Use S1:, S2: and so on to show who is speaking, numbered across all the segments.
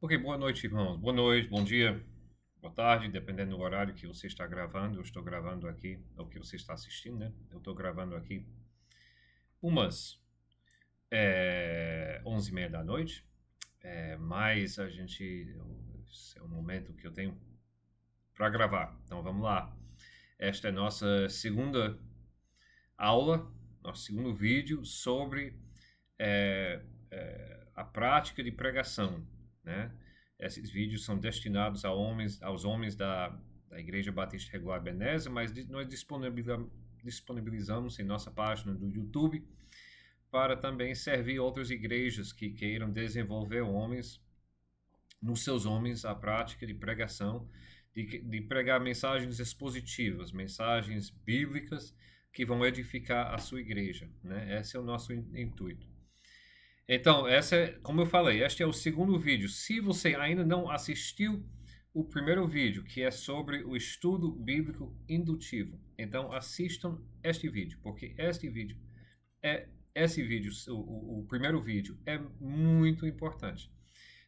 S1: Ok, boa noite, irmãos. Boa noite, bom dia, boa tarde, dependendo do horário que você está gravando. Eu estou gravando aqui, ou que você está assistindo, né? Eu estou gravando aqui umas 11h30 da noite, mas esse é o momento que eu tenho para gravar. Então vamos lá. Esta é a nossa segunda aula, nosso segundo vídeo sobre é, a prática de pregação, né? Esses vídeos são destinados aos homens da Igreja Batista Regular Ebenezer, mas nós disponibilizamos em nossa página do YouTube para também servir outras igrejas que queiram desenvolver nos seus homens, a prática de pregação, de pregar mensagens expositivas, mensagens bíblicas que vão edificar a sua igreja, né? Esse é o nosso intuito. Então, como eu falei, este é o segundo vídeo. Se você ainda não assistiu o primeiro vídeo, que é sobre o estudo bíblico indutivo, então assistam este vídeo, porque o primeiro vídeo é muito importante.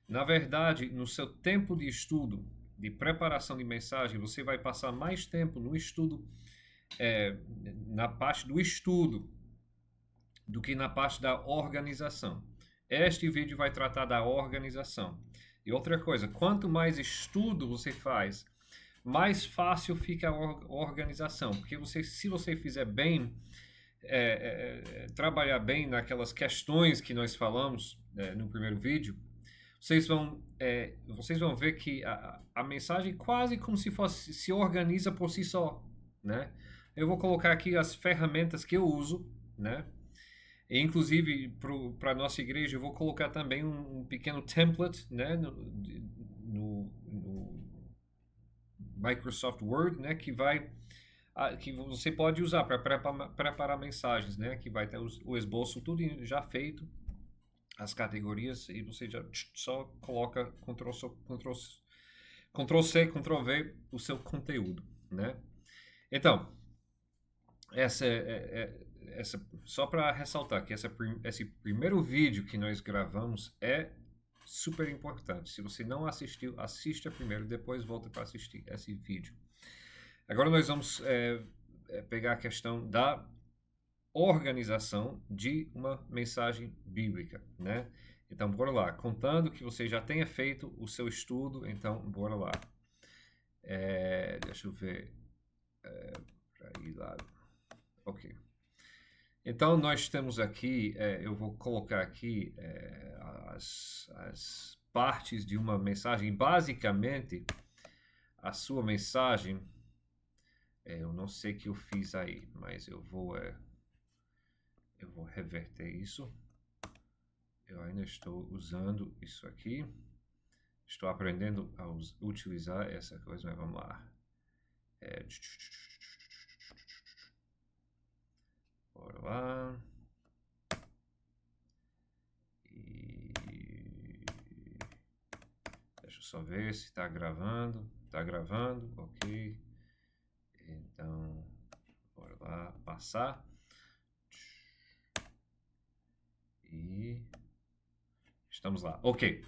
S1: Na verdade, no seu tempo de estudo, de preparação de mensagem, você vai passar mais tempo no estudo, na parte do estudo, do que na parte da organização. Este vídeo vai tratar da organização. E outra coisa, quanto mais estudo você faz, mais fácil fica a organização. Porque se você fizer bem, trabalhar bem naquelas questões que nós falamos no primeiro vídeo, vocês vão ver que a mensagem quase como se fosse se organiza por si só, né? Eu vou colocar aqui as ferramentas que eu uso, né? E, inclusive, para a nossa igreja, eu vou colocar também um pequeno template, né, no Microsoft Word, né, que você pode usar para preparar mensagens, né, que vai ter o esboço tudo já feito, as categorias, e você já só coloca Ctrl+C, Ctrl+V o seu conteúdo, né? Então, só para ressaltar que esse primeiro vídeo que nós gravamos é super importante. Se você não assistiu, assista primeiro, depois volta para assistir esse vídeo. Agora nós vamos pegar a questão da organização de uma mensagem bíblica, né? Então, bora lá. Contando que você já tenha feito o seu estudo, então, bora lá. Deixa eu ver. Para ir lá. Ok. Então, nós temos aqui, eu vou colocar aqui as partes de uma mensagem. Basicamente, a sua mensagem, eu não sei o que eu fiz aí, mas eu vou reverter isso. Eu ainda estou usando isso aqui. Estou aprendendo a utilizar essa coisa, mas vamos lá. Bora lá. E deixa eu só ver se está gravando. Está gravando, ok. Então, bora lá, passar. E estamos lá. Ok.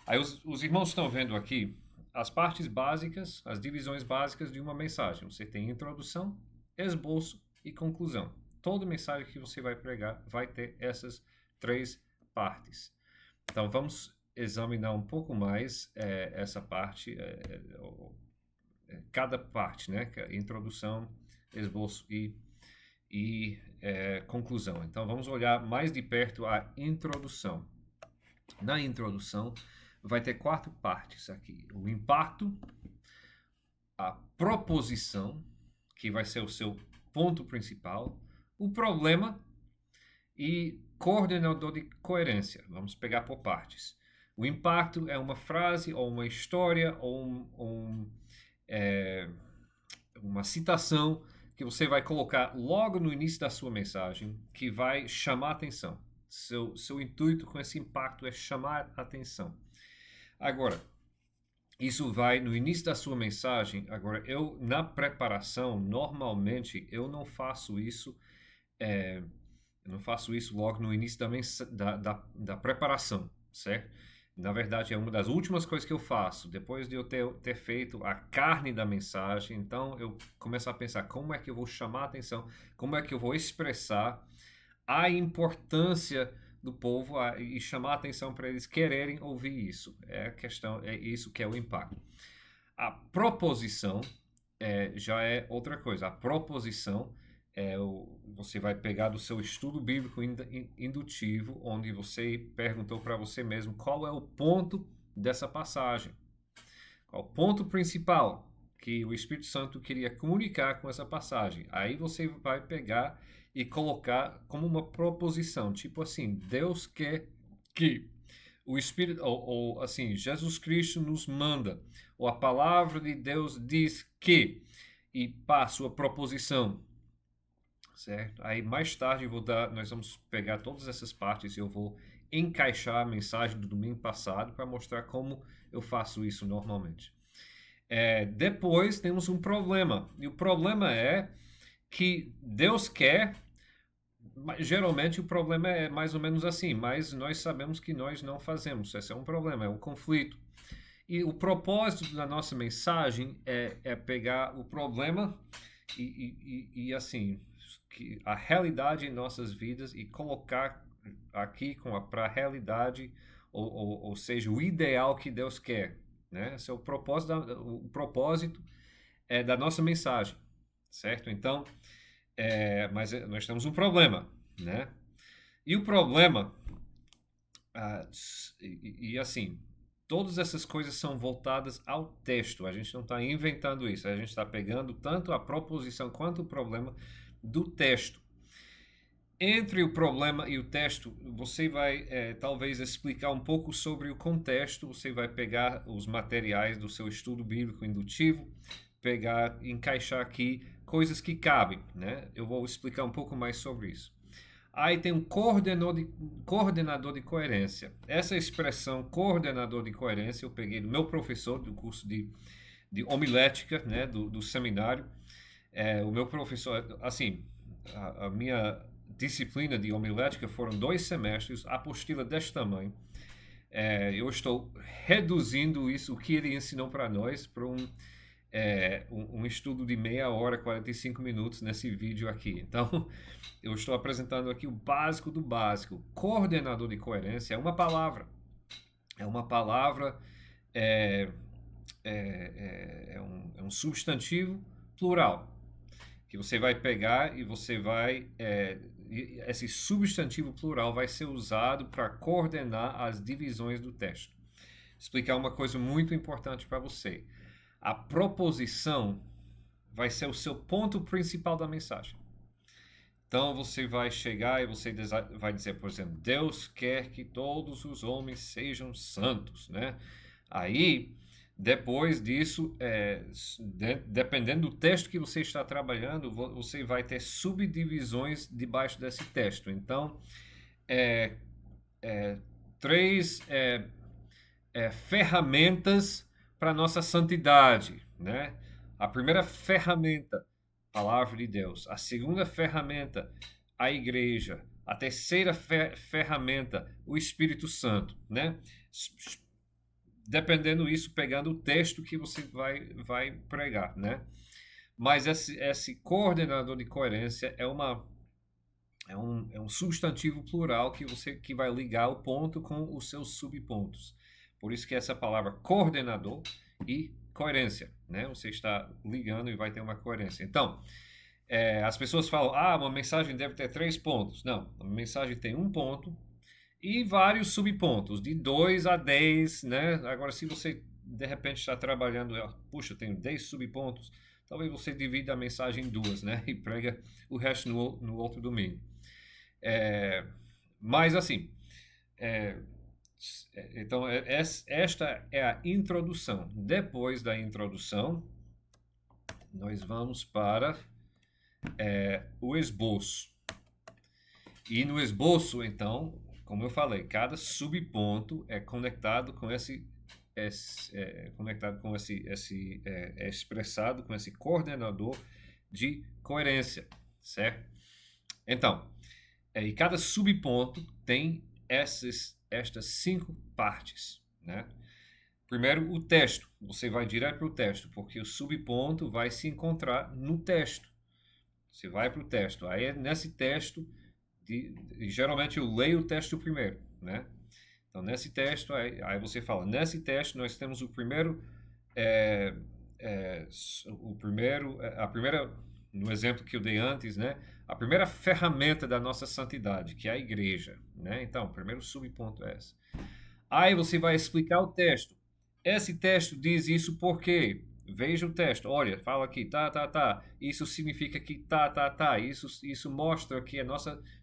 S1: Aí os irmãos estão vendo aqui as partes básicas, as divisões básicas de uma mensagem. Você tem introdução, esboço e conclusão. Toda mensagem que você vai pregar vai ter essas três partes. Então vamos examinar um pouco mais essa parte, cada parte, né? Introdução, esboço e conclusão. Então vamos olhar mais de perto a introdução. Na introdução vai ter quatro partes aqui: o impacto, a proposição, que vai ser o seu ponto principal, o problema e coordenador de coerência. Vamos pegar por partes. O impacto é uma frase ou uma história ou uma citação que você vai colocar logo no início da sua mensagem que vai chamar a atenção. Seu intuito com esse impacto é chamar a atenção. Agora, isso vai no início da sua mensagem. Agora, na preparação, normalmente, eu não faço isso logo no início da preparação, certo? Na verdade, é uma das últimas coisas que eu faço. Depois de eu ter feito a carne da mensagem, então eu começo a pensar como é que eu vou chamar a atenção, como é que eu vou expressar a importância do povo e chamar a atenção para eles quererem ouvir isso. É a questão, é isso que é o impacto. A proposição já é outra coisa. A proposição você vai pegar do seu estudo bíblico indutivo, onde você perguntou para você mesmo qual é o ponto dessa passagem. Qual o ponto principal que o Espírito Santo queria comunicar com essa passagem. Aí você vai pegar e colocar como uma proposição, tipo assim, Deus quer que o Espírito, ou assim, Jesus Cristo nos manda, ou a palavra de Deus diz que, e pá, sua proposição, certo? Aí mais tarde nós vamos pegar todas essas partes e eu vou encaixar a mensagem do domingo passado para mostrar como eu faço isso normalmente. Depois temos um problema, e o problema é que Deus quer. Geralmente o problema é mais ou menos assim, mas nós sabemos que nós não fazemos. Esse é um problema, é um conflito. E o propósito da nossa mensagem é pegar o problema e assim, a realidade em nossas vidas e colocar aqui para a realidade, ou seja, o ideal que Deus quer. Né? Esse é o propósito da nossa mensagem, certo? Então, mas nós temos um problema, né? E o problema, ah, assim, todas essas coisas são voltadas ao texto. A gente não está inventando isso. A gente está pegando tanto a proposição quanto o problema do texto. Entre o problema e o texto, você vai talvez explicar um pouco sobre o contexto. Você vai pegar os materiais do seu estudo bíblico indutivo, encaixar aqui coisas que cabem, né? Eu vou explicar um pouco mais sobre isso. Aí tem um coordenador de coerência. Essa expressão coordenador de coerência eu peguei do meu professor do curso de homilética, né, do seminário. O meu professor, assim, a minha disciplina de homilética foram 2 semestres, apostila deste tamanho. Eu estou reduzindo isso, o que ele ensinou para nós, para um estudo de meia hora, 45 minutos nesse vídeo aqui. Então, eu estou apresentando aqui o básico do básico. Coordenador de coerência é uma palavra. É uma palavra, é um substantivo plural, que você vai pegar e você vai... esse substantivo plural vai ser usado para coordenar as divisões do texto. Explicar uma coisa muito importante para você. A proposição vai ser o seu ponto principal da mensagem. Então você vai chegar e você vai dizer, por exemplo, Deus quer que todos os homens sejam santos, né? Aí, depois disso, dependendo do texto que você está trabalhando, você vai ter subdivisões debaixo desse texto. Então, 3 ferramentas para nossa santidade, né? A primeira ferramenta, palavra de Deus. A segunda ferramenta, a igreja. A terceira ferramenta, o Espírito Santo, né? Dependendo isso, pegando o texto que você vai pregar, né? Mas esse coordenador de coerência é um substantivo plural que vai ligar o ponto com os seus subpontos. Por isso que essa palavra coordenador e coerência, né? Você está ligando e vai ter uma coerência. Então, as pessoas falam, uma mensagem deve ter 3 pontos. Não, a mensagem tem um ponto e vários subpontos, de 2 a 10, né? Agora, se você de repente está trabalhando, puxa, eu tenho 10 subpontos, talvez você divida a mensagem em 2, né? E prega o resto no outro domingo. Mas assim, então esta é a introdução. Depois da introdução, nós vamos para o esboço. E no esboço, então, como eu falei, cada subponto é conectado com expressado com esse coordenador de coerência, certo? Então, e cada subponto tem estas 5 partes, né? Primeiro, o texto. Você vai direto para o texto, porque o subponto vai se encontrar no texto. Você vai para o texto. Aí, nesse texto, geralmente eu leio o texto primeiro, né? Então, nesse texto, aí você fala, nesse texto nós temos o primeiro, é, é, a primeira, no exemplo que eu dei antes, né? A primeira ferramenta da nossa santidade, que é a igreja, né? Então, o primeiro subponto é esse. Aí você vai explicar o texto. Esse texto diz isso porque veja o texto. Olha, fala aqui, tá. Isso significa que tá. Isso mostra que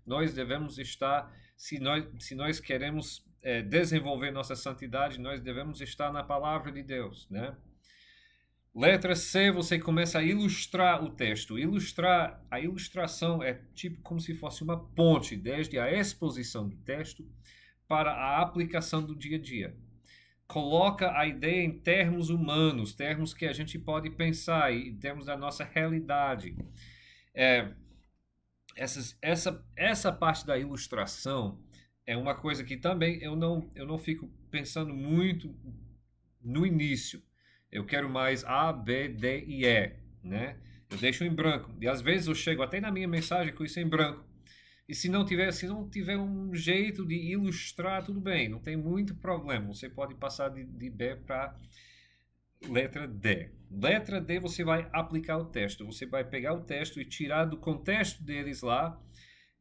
S1: nós devemos estar, se nós queremos desenvolver nossa santidade, nós devemos estar na palavra de Deus, né? Letra C, você começa a ilustrar o texto. A ilustração é tipo como se fosse uma ponte desde a exposição do texto para a aplicação do dia a dia. Coloca a ideia em termos humanos, termos que a gente pode pensar, em termos da nossa realidade. Essa parte da ilustração é uma coisa que também eu não fico pensando muito no início. Eu quero mais A, B, D e E, né? Eu deixo em branco. E às vezes eu chego até na minha mensagem com isso em branco. E se não tiver um jeito de ilustrar, tudo bem, não tem muito problema. Você pode passar de B para letra D. Letra D você vai aplicar o texto. Você vai pegar o texto e tirar do contexto deles lá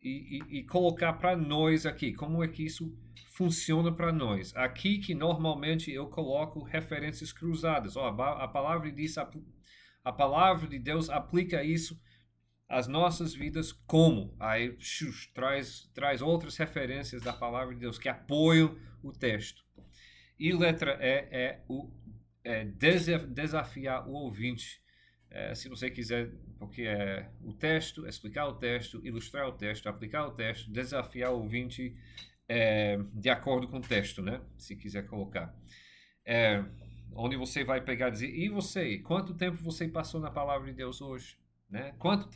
S1: e colocar para nós aqui. Como é que isso funciona para nós? Aqui que normalmente eu coloco referências cruzadas. A palavra diz, a palavra de Deus aplica isso as nossas vidas como? Aí traz outras referências da palavra de Deus que apoiam o texto. E letra E é desafiar o ouvinte. Se você quiser, porque é o texto, explicar o texto, ilustrar o texto, aplicar o texto, desafiar o ouvinte de acordo com o texto, né? Se quiser colocar. Onde você vai pegar e dizer, e você? Quanto tempo você passou na palavra de Deus hoje? Né? Quantos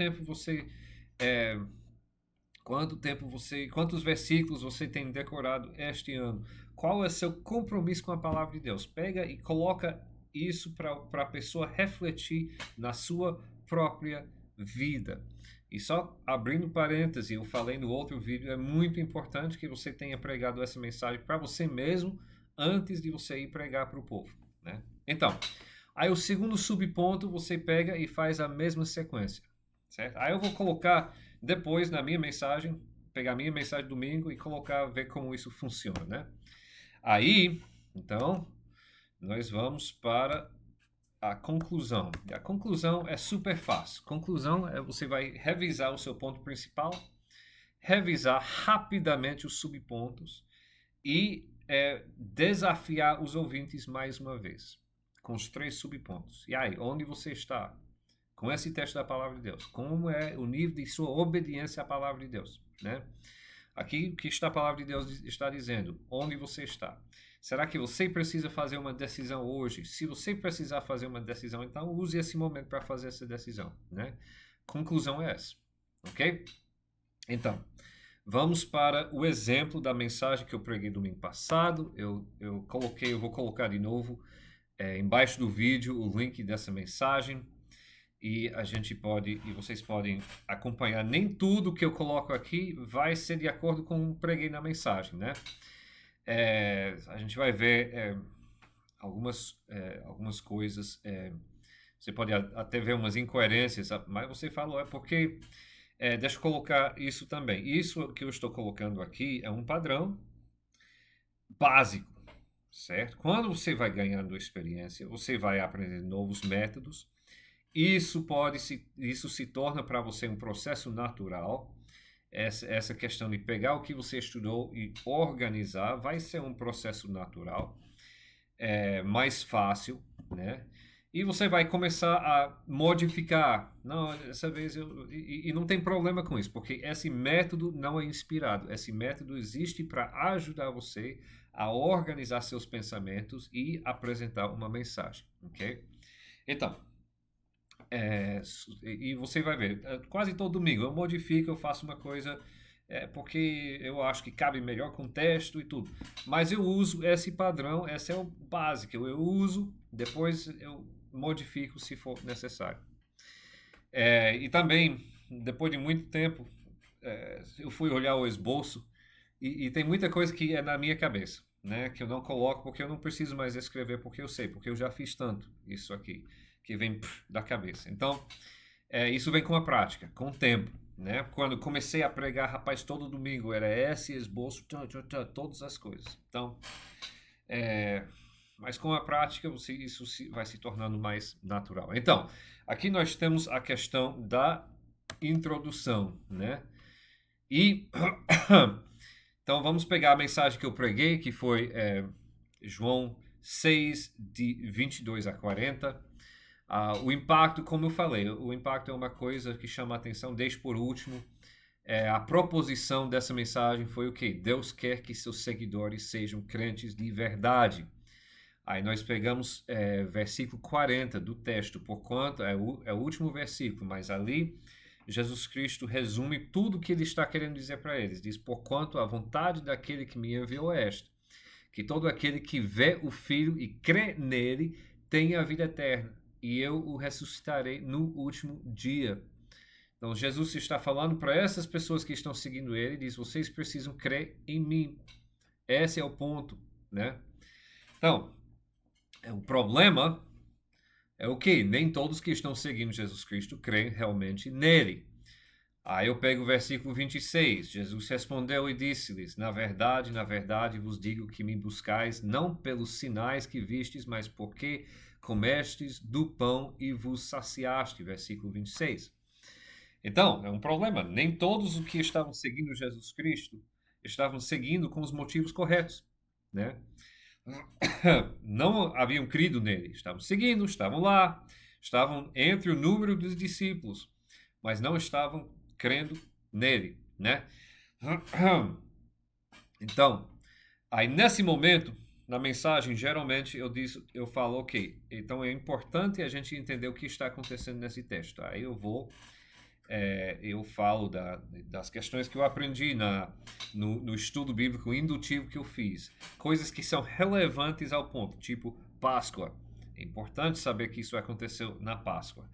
S1: versículos você tem decorado este ano? Qual é seu compromisso com a palavra de Deus? Pega e coloca isso para a pessoa refletir na sua própria vida. E só abrindo parênteses, eu falei no outro vídeo, é muito importante que você tenha pregado essa mensagem para você mesmo antes de você ir pregar para o povo, né? Então, aí o segundo subponto você pega e faz a mesma sequência, certo? Aí eu vou colocar depois na minha mensagem, pegar a minha mensagem domingo e colocar, ver como isso funciona, né? Aí, então, nós vamos para a conclusão. E a conclusão é super fácil. Conclusão é você vai revisar o seu ponto principal, revisar rapidamente os subpontos e desafiar os ouvintes mais uma vez com os 3 subpontos. E aí, onde você está com esse texto da palavra de Deus? Como é o nível de sua obediência à palavra de Deus, né? Aqui, o que está a palavra de Deus está dizendo? Onde você está? Será que você precisa fazer uma decisão hoje? Se você precisar fazer uma decisão, então use esse momento para fazer essa decisão, né? Conclusão é essa, ok? Então, vamos para o exemplo da mensagem que eu preguei domingo passado. Eu vou colocar de novo embaixo do vídeo o link dessa mensagem e vocês podem acompanhar. Nem tudo que eu coloco aqui vai ser de acordo com o que preguei na mensagem, né? A gente vai ver algumas coisas. Você pode até ver umas incoerências, mas você falou porque deixa eu colocar isso também. Isso que eu estou colocando aqui é um padrão básico, certo? Quando você vai ganhando experiência, você vai aprendendo novos métodos. Isso se torna para você um processo natural. Essa questão de pegar o que você estudou e organizar vai ser um processo natural, mais fácil, né? E você vai começar a modificar. Não, dessa vez e não tem problema com isso, porque esse método não é inspirado. Esse método existe para ajudar você a organizar seus pensamentos e apresentar uma mensagem, ok? Então, e você vai ver, quase todo domingo eu modifico, eu faço uma coisa porque eu acho que cabe melhor com texto e tudo. Mas eu uso esse padrão, esse é o básico. Eu uso, depois eu modifico se for necessário. E também, depois de muito tempo, eu fui olhar o esboço e tem muita coisa que é na minha cabeça, né? Que eu não coloco porque eu não preciso mais escrever porque eu sei, porque eu já fiz tanto isso aqui, que vem da cabeça. Então, isso vem com a prática, com o tempo, né? Quando comecei a pregar, rapaz, todo domingo era esse esboço, todas as coisas. Então, mas com a prática isso vai se tornando mais natural. Então, aqui nós temos a questão da introdução, né? E então vamos pegar a mensagem que eu preguei, que foi João 6, de 22 a 40. O impacto, como eu falei, o impacto é uma coisa que chama a atenção. Desde por último, a proposição dessa mensagem foi o quê? Deus quer que seus seguidores sejam crentes de verdade. Aí nós pegamos versículo 40 do texto, porquanto é o último versículo, mas ali Jesus Cristo resume tudo o que ele está querendo dizer para eles. Diz, porquanto a vontade daquele que me enviou é esta, que todo aquele que vê o Filho e crê nele tenha a vida eterna, e eu o ressuscitarei no último dia. Então Jesus está falando para essas pessoas que estão seguindo ele, diz, vocês precisam crer em mim. Esse é o ponto, né? Então, o problema é o que? Nem todos que estão seguindo Jesus Cristo creem realmente nele. Aí eu pego o versículo 26. Jesus respondeu e disse-lhes, na verdade vos digo que me buscais não pelos sinais que vistes, mas porque comestes do pão e vos saciaste. Versículo 26. Então, é um problema. Nem todos os que estavam seguindo Jesus Cristo estavam seguindo com os motivos corretos, né? Não haviam crido nele. Estavam seguindo, estavam lá, estavam entre o número dos discípulos, mas não estavam crendo nele, né? Então, aí nesse momento, na mensagem, geralmente eu falo, ok, então é importante a gente entender o que está acontecendo nesse texto. Aí eu falo das questões que eu aprendi no estudo bíblico indutivo que eu fiz. Coisas que são relevantes ao ponto, tipo Páscoa. É importante saber que isso aconteceu na Páscoa.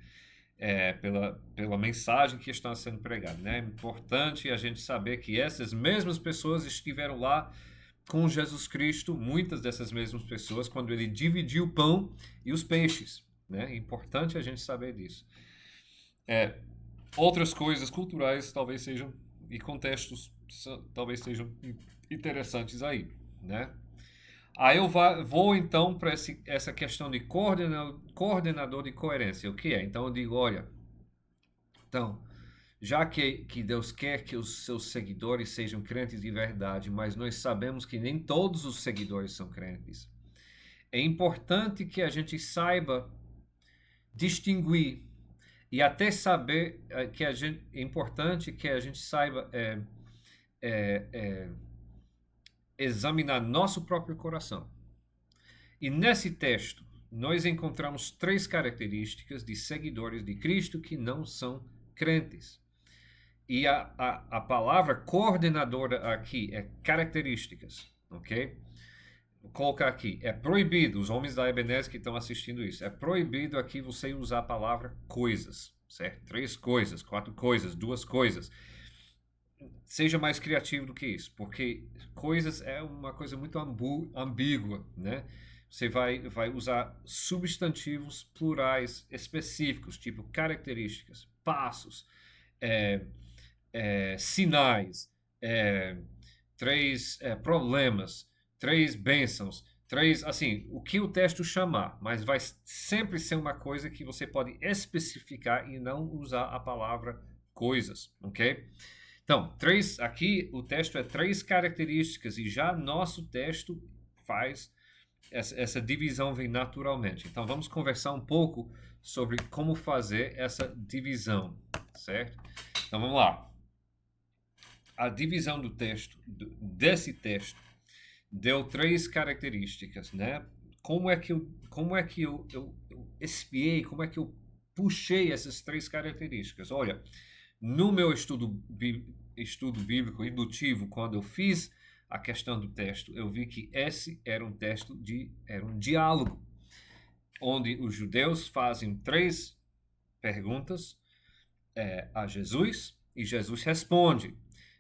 S1: Pela mensagem que está sendo pregada, né? É importante a gente saber que essas mesmas pessoas estiveram lá com Jesus Cristo, muitas dessas mesmas pessoas, quando ele dividiu o pão e os peixes, né? É importante a gente saber disso. Outras coisas culturais talvez sejam, e contextos talvez sejam interessantes aí, né? Aí eu vou então para essa questão de coordenador de coerência. O que é? Então eu digo, olha, então, já que Deus quer que os seus seguidores sejam crentes de verdade, mas nós sabemos que nem todos os seguidores são crentes, é importante que a gente saiba distinguir e até saber é importante que a gente saiba examinar nosso próprio coração. E nesse texto, nós encontramos 3 características de seguidores de Cristo que não são crentes. E a palavra coordenadora aqui é características, ok? Vou colocar aqui, é proibido, os homens da Ebenezer que estão assistindo isso, é proibido aqui você usar a palavra coisas, certo? 3 coisas, 4 coisas, 2 coisas. Seja mais criativo do que isso, porque coisas é uma coisa muito ambígua, né? Você vai usar substantivos plurais específicos, tipo características, passos, sinais, 3 problemas, 3 bênçãos, 3, assim, o que o texto chamar, mas vai sempre ser uma coisa que você pode especificar e não usar a palavra coisas, ok? Então, aqui o texto é 3 características e já nosso texto faz essa divisão vem naturalmente. Então, vamos conversar um pouco sobre como fazer essa divisão, certo? Então, vamos lá. A divisão do texto, desse texto, deu 3 características, né? Como é que eu espiei, como é que eu puxei essas 3 características? Olha, No meu estudo bíblico indutivo, quando eu fiz a questão do texto, eu vi que esse era um era um diálogo, onde os judeus fazem 3 perguntas a Jesus e Jesus responde.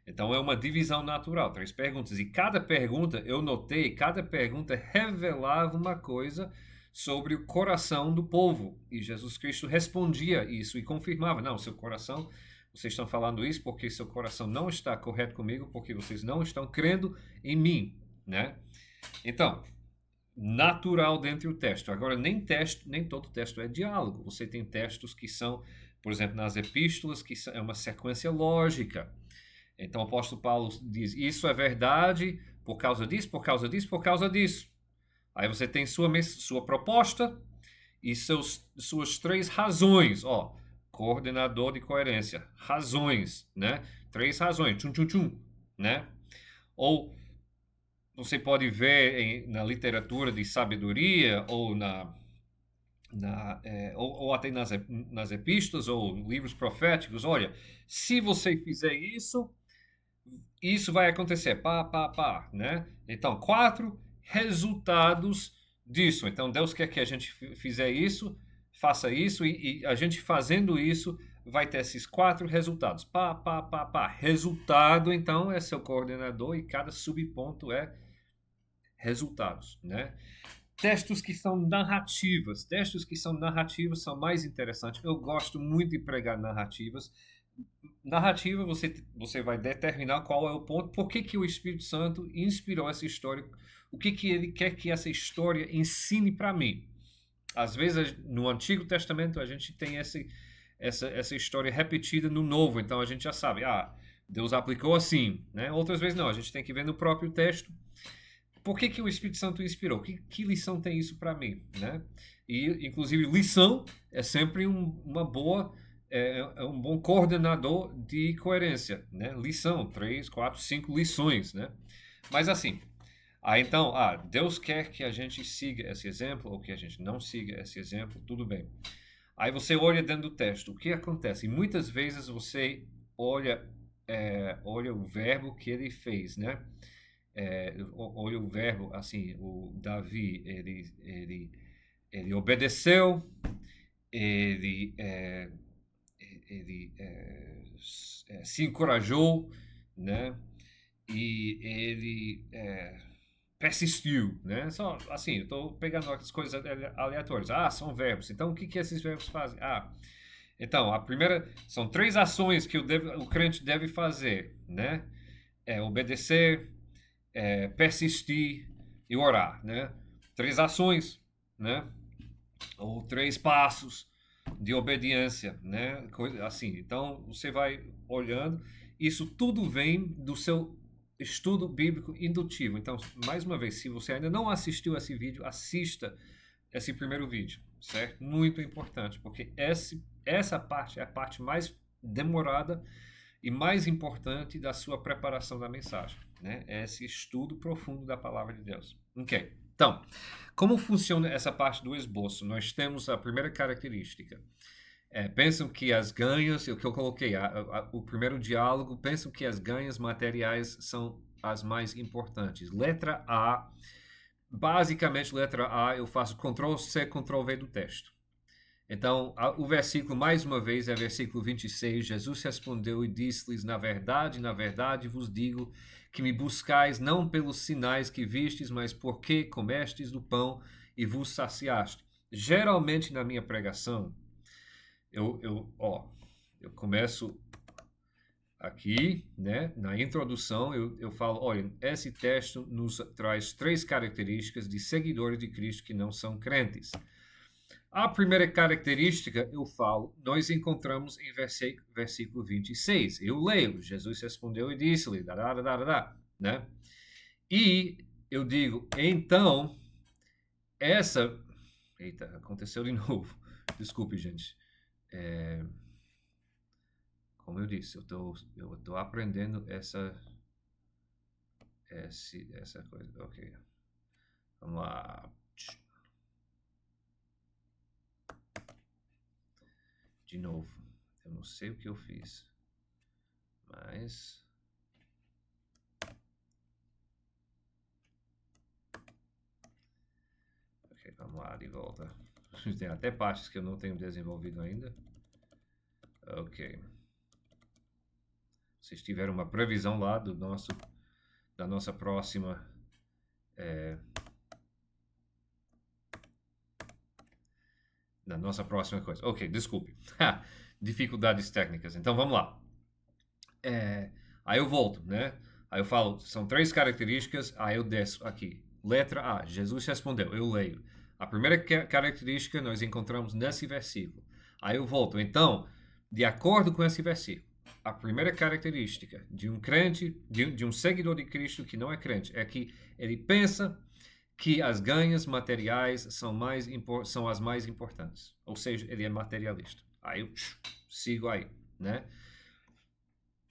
S1: Então é uma divisão natural, 3 perguntas. E cada pergunta, eu notei, cada pergunta revelava uma coisa sobre o coração do povo. E Jesus Cristo respondia isso e confirmava: não, seu coração, vocês estão falando isso porque seu coração não está correto comigo, porque vocês não estão crendo em mim, né? Então, natural dentro do texto. Agora, nem todo texto é diálogo. Você tem textos que são, por exemplo, nas epístolas, que é uma sequência lógica. Então, o apóstolo Paulo diz: isso é verdade por causa disso, por causa disso, por causa disso. Aí você tem sua proposta e suas 3 razões. Ó, coordenador de coerência. Razões, né? 3 razões. Tchum, tchum, tchum, né? Ou você pode ver na literatura de sabedoria ou ou até nas epístolas ou livros proféticos, olha, se você fizer isso, isso vai acontecer, pá, pá, pá, né? Então, 4 resultados disso. Então, Deus quer que a gente fizer isso, faça isso, e a gente fazendo isso vai ter esses 4 resultados. Pá, pá, pá, pá. Resultado, então, é seu coordenador e cada subponto é resultados, né? Textos que são narrativas são mais interessantes. Eu gosto muito de pregar narrativas. Narrativa, você vai determinar qual é o ponto, por que o Espírito Santo inspirou essa história, o que ele quer que essa história ensine para mim. Às vezes, no Antigo Testamento, a gente tem essa história repetida no Novo, então a gente já sabe, Deus aplicou assim, né? Outras vezes não, a gente tem que ver no próprio texto por que o Espírito Santo inspirou? Que lição tem isso para mim, né? E, inclusive, lição é sempre uma boa, é um bom coordenador de coerência, né? Lição, 3, 4, 5 lições, né? Mas assim, então, Deus quer que a gente siga esse exemplo ou que a gente não siga esse exemplo, tudo bem. Aí você olha dentro do texto, o que acontece? E muitas vezes você olha o verbo que ele fez, né? Olha o verbo, assim, o Davi, ele obedeceu, ele, é, ele se encorajou, né? E ele persistiu, né? Só assim, eu estou pegando as coisas aleatórias. São verbos. Então, o que esses verbos fazem? Então, a primeira são 3 ações que o crente deve fazer, né? Obedecer, persistir e orar, né? 3 ações, né? Ou 3 passos de obediência, né? Assim, então você vai olhando, isso tudo vem do seu estudo bíblico indutivo. Então, mais uma vez, se você ainda não assistiu esse vídeo, assista esse primeiro vídeo, certo? Muito importante, porque essa parte é a parte mais demorada e mais importante da sua preparação da mensagem, né? É esse estudo profundo da palavra de Deus. Ok. Então, como funciona essa parte do esboço? Nós temos a primeira característica. Pensam que as ganhas, o que eu coloquei, o primeiro diálogo, pensam que as ganhas materiais são as mais importantes. Letra A, basicamente letra A, eu faço Ctrl+C, Ctrl+V do texto. Então, o versículo, mais uma vez, é versículo 26. Jesus respondeu e disse-lhes: na verdade vos digo que me buscais não pelos sinais que vistes, mas porque comestes do pão e vos saciaste. Geralmente, na minha pregação, eu começo aqui, né, na introdução, eu falo: olha, esse texto nos traz 3 características de seguidores de Cristo que não são crentes. A primeira característica, eu falo, nós encontramos em versículo 26. Eu leio, Jesus respondeu e disse-lhe, né? E eu digo, então, essa... Eita, aconteceu de novo. Desculpe, gente. Como eu disse, eu tô aprendendo essa coisa. Ok. Vamos lá. De novo. Eu não sei o que eu fiz. Mas... Ok, vamos lá, de volta. Tem até partes que eu não tenho desenvolvido ainda. Ok. Vocês tiveram uma previsão lá da nossa próxima... da nossa próxima coisa. Ok, desculpe. Dificuldades técnicas. Então, vamos lá. Aí eu volto, né? Aí eu falo, são 3 características, aí eu desço aqui. Letra A, Jesus respondeu, eu leio. A primeira característica nós encontramos nesse versículo. Aí eu volto. Então, de acordo com esse versículo, a primeira característica de um crente, de um seguidor de Cristo que não é crente, é que ele pensa que as ganhas materiais são as mais importantes. Ou seja, ele é materialista. Aí eu sigo aí, né?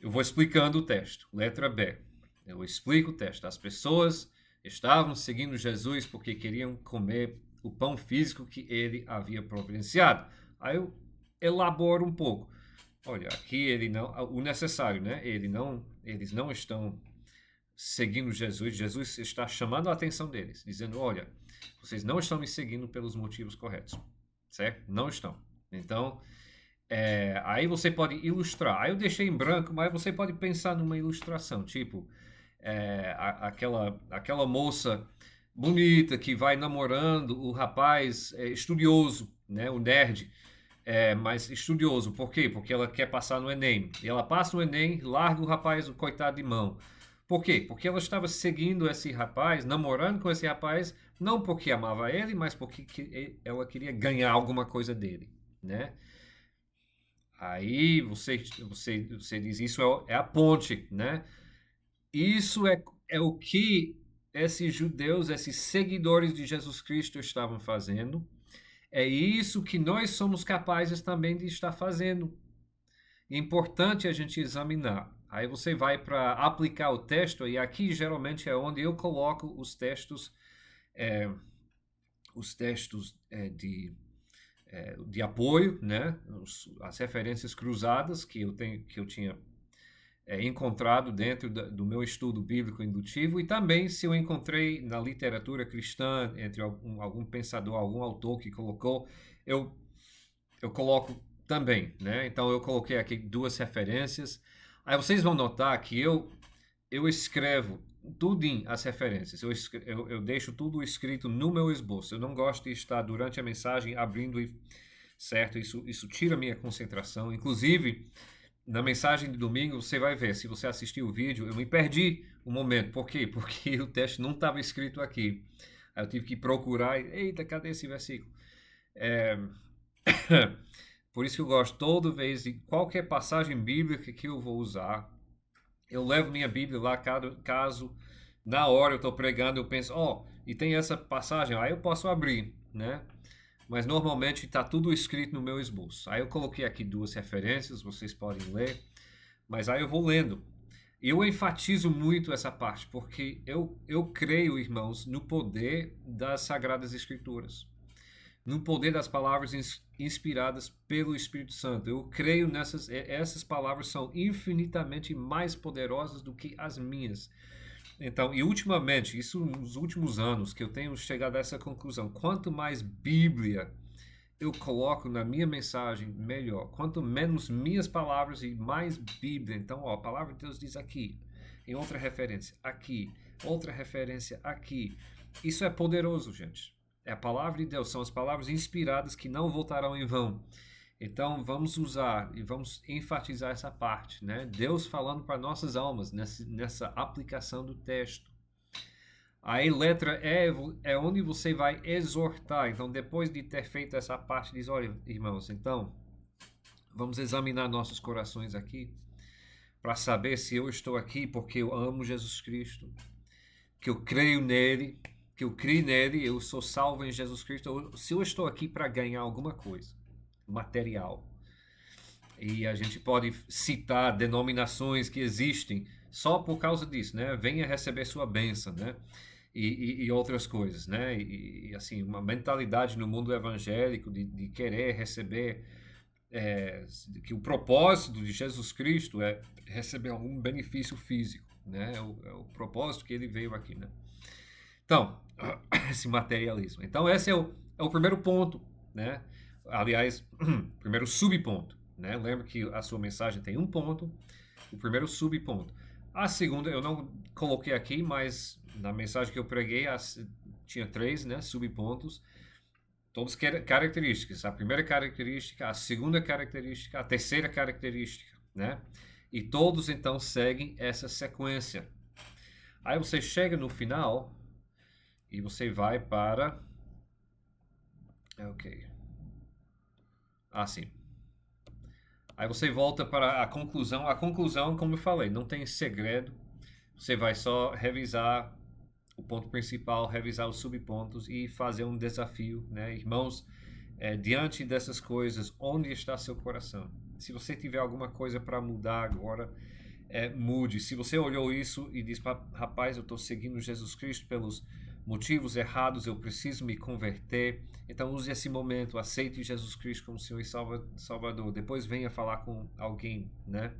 S1: Eu vou explicando o texto. Letra B. Eu explico o texto. As pessoas estavam seguindo Jesus porque queriam comer o pão físico que ele havia providenciado. Aí eu elaboro um pouco. Olha, aqui ele não, o necessário, né? Eles não estão seguindo Jesus. Jesus está chamando a atenção deles, dizendo: olha, vocês não estão me seguindo pelos motivos corretos, certo? Não estão. Então, aí você pode ilustrar. Aí eu deixei em branco, mas você pode pensar numa ilustração, tipo aquela moça bonita que vai namorando o rapaz estudioso, né, o nerd, mas estudioso. Por quê? Porque ela quer passar no Enem. E ela passa no Enem, larga o rapaz, o coitado, de mão. Por quê? Porque ela estava seguindo esse rapaz, namorando com esse rapaz, não porque amava ele, mas porque ela queria ganhar alguma coisa dele, né? Aí você diz, isso é a ponte, né? Isso é o que esses judeus, esses seguidores de Jesus Cristo estavam fazendo. É isso que nós somos capazes também de estar fazendo. É importante a gente examinar. Aí você vai para aplicar o texto, e aqui geralmente é onde eu coloco os textos de apoio, né? As referências cruzadas que eu tinha encontrado dentro do meu estudo bíblico indutivo, e também se eu encontrei na literatura cristã, entre algum pensador, algum autor que colocou, eu coloco também, né? Então eu coloquei aqui 2 referências. Aí vocês vão notar que eu escrevo tudo em as referências. Eu deixo tudo escrito no meu esboço. Eu não gosto de estar durante a mensagem abrindo, certo? Isso tira minha concentração. Inclusive, na mensagem de domingo, você vai ver, se você assistiu o vídeo, eu me perdi um momento. Por quê? Porque o texto não estava escrito aqui. Aí eu tive que procurar. Eita, cadê esse versículo? Por isso que eu gosto toda vez de qualquer passagem bíblica que eu vou usar, eu levo minha Bíblia lá, caso na hora eu estou pregando, eu penso, e tem essa passagem, aí eu posso abrir, né? Mas normalmente está tudo escrito no meu esboço. Aí eu coloquei aqui 2 referências, vocês podem ler, mas aí eu vou lendo. Eu enfatizo muito essa parte, porque eu creio, irmãos, no poder das Sagradas Escrituras, no poder das palavras inspiradas pelo Espírito Santo. Eu creio essas palavras são infinitamente mais poderosas do que as minhas. Então, e ultimamente, isso nos últimos anos, que eu tenho chegado a essa conclusão: quanto mais Bíblia eu coloco na minha mensagem, melhor. Quanto menos minhas palavras e mais Bíblia. Então, a palavra de Deus diz aqui, em outra referência, aqui, outra referência, aqui. Isso é poderoso, gente. É a palavra de Deus, são as palavras inspiradas que não voltarão em vão. Então, vamos usar e vamos enfatizar essa parte, né? Deus falando para nossas almas nessa aplicação do texto. Aí, letra E é onde você vai exortar. Então, depois de ter feito essa parte, diz: olha, irmãos, então, vamos examinar nossos corações aqui para saber se eu estou aqui porque eu amo Jesus Cristo, que eu creio nele, que eu criei nele, eu sou salvo em Jesus Cristo, ou se eu estou aqui para ganhar alguma coisa material. E a gente pode citar denominações que existem só por causa disso, né? Venha receber sua bênção, né? E outras coisas, né? E assim, uma mentalidade no mundo evangélico de querer receber que o propósito de Jesus Cristo é receber algum benefício físico, né? É o propósito que ele veio aqui, né? Então, esse materialismo. Então, esse é o primeiro ponto, né? Aliás, primeiro subponto, né? Lembra que a sua mensagem tem um ponto, o primeiro subponto. A segunda, eu não coloquei aqui, mas na mensagem que eu preguei tinha 3, né, subpontos, todas características. A primeira característica, a segunda característica, a terceira característica, né? E todos então seguem essa sequência. Aí você chega no final e você vai para... Ok. Assim. Aí você volta para a conclusão. A conclusão, como eu falei, não tem segredo. Você vai só revisar o ponto principal, revisar os subpontos e fazer um desafio, né? Irmãos, diante dessas coisas, onde está seu coração? Se você tiver alguma coisa para mudar agora, mude. Se você olhou isso e disse, rapaz, eu estou seguindo Jesus Cristo pelos motivos errados, eu preciso me converter, então use esse momento, aceite Jesus Cristo como Senhor e Salvador, depois venha falar com alguém, né?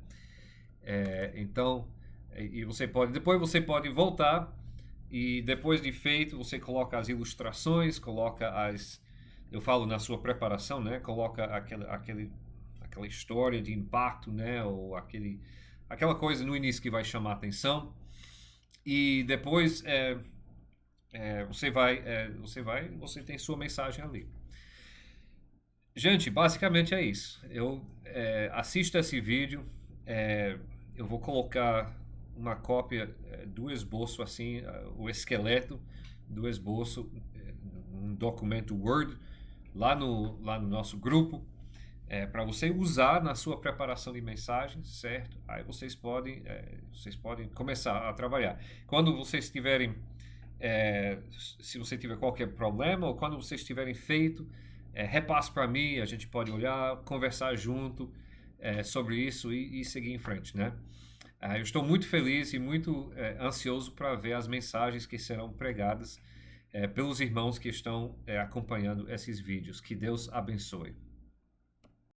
S1: Então, e depois você pode voltar e depois de feito você coloca as ilustrações, eu falo na sua preparação, né? Coloca aquela história de impacto, né? Ou aquela coisa no início que vai chamar a atenção, e depois você tem sua mensagem ali. Gente, basicamente é isso. Assista esse vídeo, eu vou colocar uma cópia do esboço, assim, o esqueleto do esboço, um documento Word, lá no nosso grupo, para você usar na sua preparação de mensagens, certo? Aí vocês podem começar a trabalhar. Quando vocês tiverem, se você tiver qualquer problema, ou quando vocês tiverem feito, repasse para mim, a gente pode olhar, conversar junto sobre isso e seguir em frente, né? Eu estou muito feliz e muito ansioso para ver as mensagens que serão pregadas pelos irmãos que estão acompanhando esses vídeos. Que Deus abençoe.